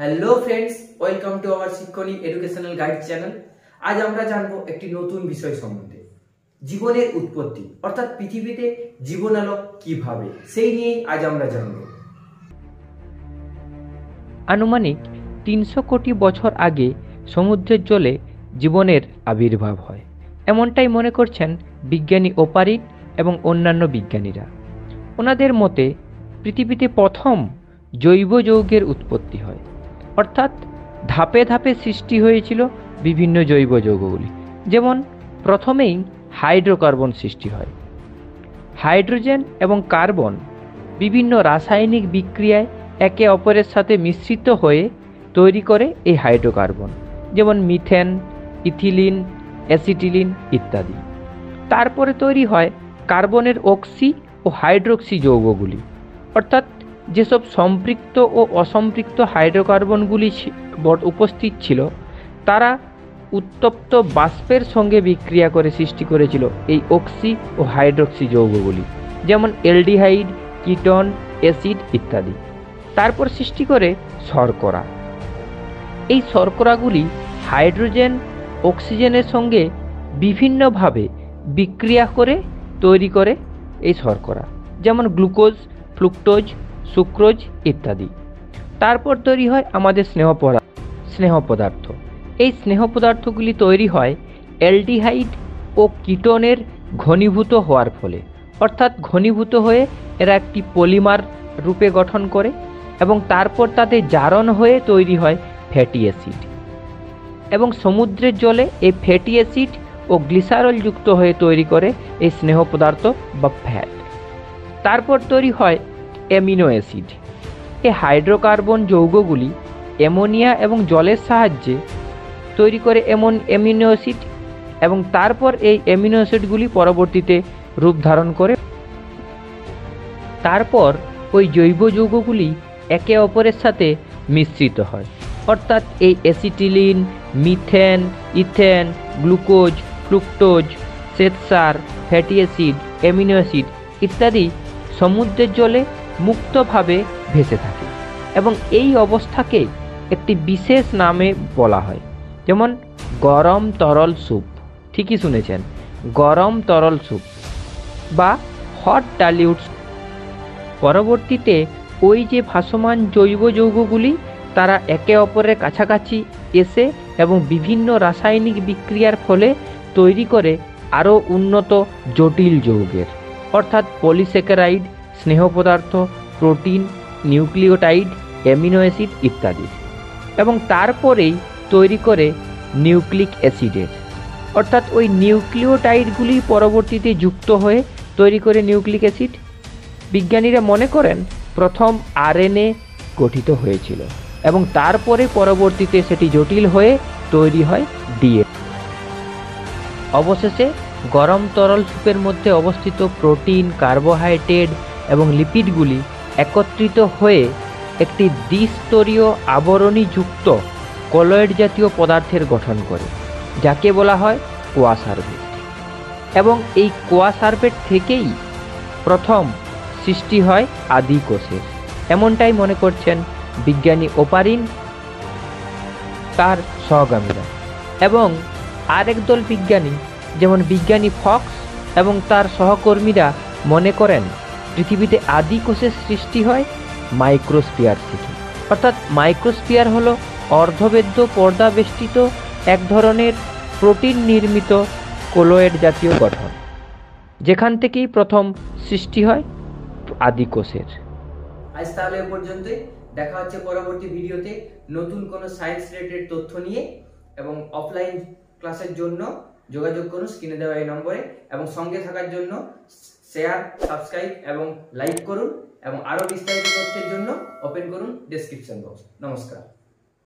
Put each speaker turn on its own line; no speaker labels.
Hello friends, welcome to our Shikshani educational guide channel. আজ আমরা জানবো একটি নতুন বিষয় সম্বন্ধে, জীবনের উৎপত্তি অর্থাৎ পৃথিবীতে জীবন এলো কিভাবে, সেই নিয়েই আজ আমরা জানবো।
আনুমানিক ৩০০ কোটি বছর আগে সমুদ্রের জলে জীবনের আবির্ভাব হয়, এমনটাই মনে করছেন বিজ্ঞানী ওপারিন এবং অন্যান্য বিজ্ঞানীরা। ওনাদের মতে পৃথিবীতে প্রথম জৈব যৌগের উৎপত্তি হয়, অর্থাৎ ধাপে ধাপে সৃষ্টি হয়েছিল বিভিন্ন জৈব যৌগগুলি। যেমন প্রথমেই হাইড্রোকার্বন সৃষ্টি হয়। হাইড্রোজেন এবং কার্বন বিভিন্ন রাসায়নিক বিক্রিয়ায় একে অপরের সাথে মিশ্রিত হয়ে তৈরি করে এই হাইড্রোকার্বন, যেমন মিথেন, ইথিলিন, অ্যাসিটিলিন ইত্যাদি। তারপরে তৈরি হয় কার্বনের অক্সি ও হাইড্রোক্সি যৌগগুলি, অর্থাৎ যেসব সম্পৃক্ত ও অসম্পৃক্ত হাইড্রোকার্বনগুলি উপস্থিত ছিল তারা উত্তপ্ত বাষ্পের সঙ্গে বিক্রিয়া করে সৃষ্টি করেছিল এই অক্সি ও হাইড্রোক্সি যৌগগুলি, যেমন অ্যালডিহাইড, কিটন, অ্যাসিড ইত্যাদি। তারপর সৃষ্টি করে শর্করা। এই শর্করাগুলি হাইড্রোজেন অক্সিজেনের সঙ্গে বিভিন্নভাবে বিক্রিয়া করে তৈরি করে এই শর্করা, যেমন গ্লুকোজ, ফ্রুক্টোজ, সুক্রোজ ইত্যাদি। তারপর তৈরি হয় আমাদের স্নেহ পদার্থ। এই স্নেহ পদার্থগুলি তৈরি হয় অ্যালডিহাইড ও কিটোনের ঘনীভূত হওয়ার ফলে, অর্থাৎ ঘনীভূত হয়ে এরা একটি পলিমার রূপে গঠন করে এবং তারপর তাদের জারণ হয়ে তৈরি হয় ফ্যাটি অ্যাসিড, এবং সমুদ্রের জলে এই ফ্যাটি অ্যাসিড ও গ্লিসারল যুক্ত হয়ে তৈরি করে এই স্নেহ পদার্থ বা ফ্যাট। তারপর তৈরি হয় অ্যামিনো অ্যাসিড। এই হাইড্রোকার্বন যৌগগুলি অ্যামোনিয়া এবং জলের সাহায্যে তৈরি করে অ্যামিনো অ্যাসিড, এবং তারপর এই অ্যামিনো অ্যাসিডগুলি পরবর্তীতে রূপ ধারণ করে। তারপর ওই জৈব যৌগগুলি একে অপরের সাথে মিশ্রিত হয়, অর্থাৎ এই acetylene, methane, ethane, glucose, fructose, শ্বেতসার, ফ্যাটি অ্যাসিড, অ্যামিনো অ্যাসিড ইত্যাদি সমুদ্রের জলে মুক্তভাবে ভেসে থাকে, এবং এই অবস্থাকে একটি বিশেষ নামে বলা হয়, যেমন গরম তরল স্যুপ। ঠিকই শুনেছেন, গরম তরল স্যুপ বা হট ডাইলিউট। পরবর্তীতে ওই যে ভাসমান জৈব যৌগগুলি তারা একে অপরের কাছাকাছি এসে এবং বিভিন্ন রাসায়নিক বিক্রিয়ার ফলে তৈরি করে আরও উন্নত জটিল যৌগের, অর্থাৎ পলিস্যাকারাইড, স্নেহ পদার্থ, প্রোটিন, নিউক্লিওটাইড, অ্যামিনো অ্যাসিড ইত্যাদি, এবং তারপরেই তৈরি করে নিউক্লিক অ্যাসিডের, অর্থাৎ ওই নিউক্লিওটাইডগুলি পরবর্তীতে যুক্ত হয়ে তৈরি করে নিউক্লিক অ্যাসিড। বিজ্ঞানীরা মনে করেন প্রথম আরএনএ গঠিত হয়েছিল এবং তারপরে পরবর্তীতে সেটি জটিল হয়ে তৈরি হয় ডিএনএ। অবশেষে গরম তরল স্যুপের মধ্যে অবস্থিত প্রোটিন, কার্বোহাইড্রেট এবং লিপিডগুলি একত্রিত হয়ে একটি দ্বিস্তরীয় আবরণীযুক্ত কলয়েড জাতীয় পদার্থের গঠন করে, যাকে বলা হয় কোয়া সার্ভেট। এবং এই কোয়া সার্ভেট থেকেই প্রথম সৃষ্টি হয় আদি কোষের, এমনটাই মনে করছেন বিজ্ঞানী ওপারিন, তার সহগামীরা। এবং আরেক দল বিজ্ঞানী, যেমন বিজ্ঞানী ফক্স এবং তার সহকর্মীরা মনে করেন পৃথিবীতে আদি কোষের সৃষ্টি হয় মাইক্রোস্ফিয়ার থেকে, অর্থাৎ মাইক্রোস্ফিয়ার হলো অর্ধবেদ্য পর্দা বেষ্টিত এক ধরনের প্রোটিন নির্মিত কলয়েড জাতীয় গঠন, যেখান থেকেই প্রথম সৃষ্টি হয় আদি কোষের।
আজ তাহলে এ পর্যন্তই। দেখা হচ্ছে পরবর্তী ভিডিওতে নতুন কোনো সায়েন্স রিলেটেড তথ্য নিয়ে, এবং অফলাইন ক্লাসের জন্য যোগাযোগ করুন স্ক্রিনে দেওয়া এই নম্বরে, এবং সঙ্গে থাকার জন্য শেয়ার, সাবস্ক্রাইব এবং লাইক করুন, এবং আরও বিস্তারিত তথ্যের জন্য ওপেন করুন ডেসক্রিপশন বক্স। নমস্কার।